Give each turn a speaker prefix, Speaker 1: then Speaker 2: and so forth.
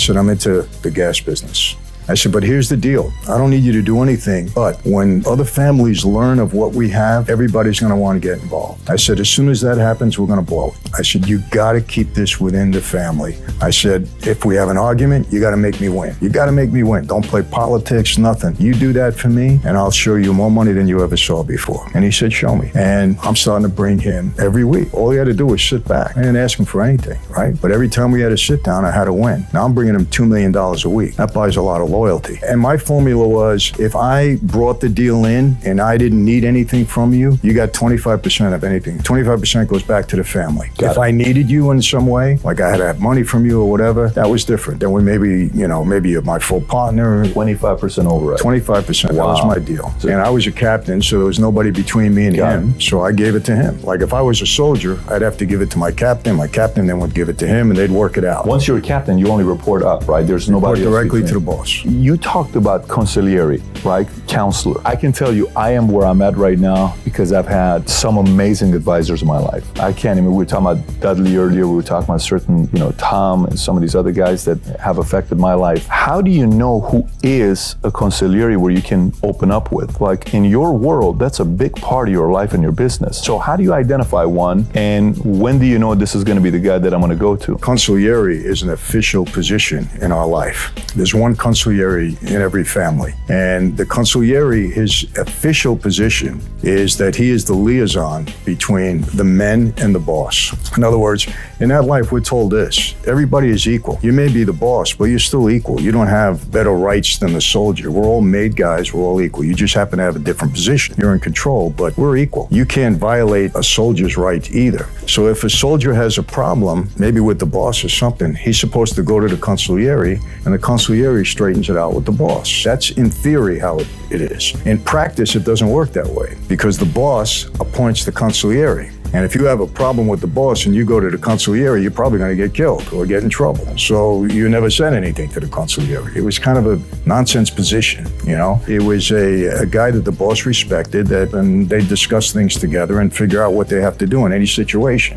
Speaker 1: said, I'm into the gas business. I said, but here's the deal. I don't need you to do anything, but when other families learn of what we have, everybody's going to want to get involved. I said, as soon as that happens, we're going to blow it. I said, you got to keep this within the family. I said, if we have an argument, you got to make me win. You got to make me win. Don't play politics, nothing. You do that for me, and I'll show you more money than you ever saw before. And he said, show me. And I'm starting to bring him every week. All he had to do was sit back. I didn't ask him for anything, right? But every time we had to sit down, I had to win. Now I'm bringing him $2 million a week. That buys a lot of loyalty. And my formula was, if I brought the deal in and I didn't need anything from you, you got 25% of anything. 25% goes back to the family. If I needed you in some way, like I had to have money from you or whatever, that was different. Then we maybe you're my full partner.
Speaker 2: 25% override.
Speaker 1: 25%,
Speaker 2: wow.
Speaker 1: That was my deal. And I was a captain, so there was nobody between me and him, so I gave it to him. Like if I was a soldier, I'd have to give it to my captain then would give it to him, and they'd work it out.
Speaker 2: Once you're a captain, you only report up, right? There's nobody
Speaker 1: report directly to the boss.
Speaker 2: You talked about consigliere, right? Counselor. I can tell you, I am where I'm at right now because I've had some amazing advisors in my life. I can't even, we were talking about Dudley earlier, we were talking about certain, Tom and some of these other guys that have affected my life. How do you know who is a consigliere where you can open up with? Like in your world, that's a big part of your life and your business. So how do you identify one, and when do you know this is going to be the guy that I'm going to go to?
Speaker 1: Consigliere is an official position in our life. There's one consigliere in every family. And the consigliere, his official position is that he is the liaison between the men and the boss. In other words, in that life, we're told this: everybody is equal. You may be the boss, but you're still equal. You don't have better rights than the soldier. We're all made guys, we're all equal. You just happen to have a different position. You're in control, but we're equal. You can't violate a soldier's rights either. So if a soldier has a problem, maybe with the boss or something, he's supposed to go to the consigliere, and the consigliere straightens it out with the boss. That's in theory how it is. In practice, it doesn't work that way because the boss appoints the consigliere. And if you have a problem with the boss and you go to the consigliere, you're probably going to get killed or get in trouble. So you never said anything to the consigliere. It was kind of a nonsense position, It was a guy that the boss respected, and they discuss things together and figure out what they have to do in any situation.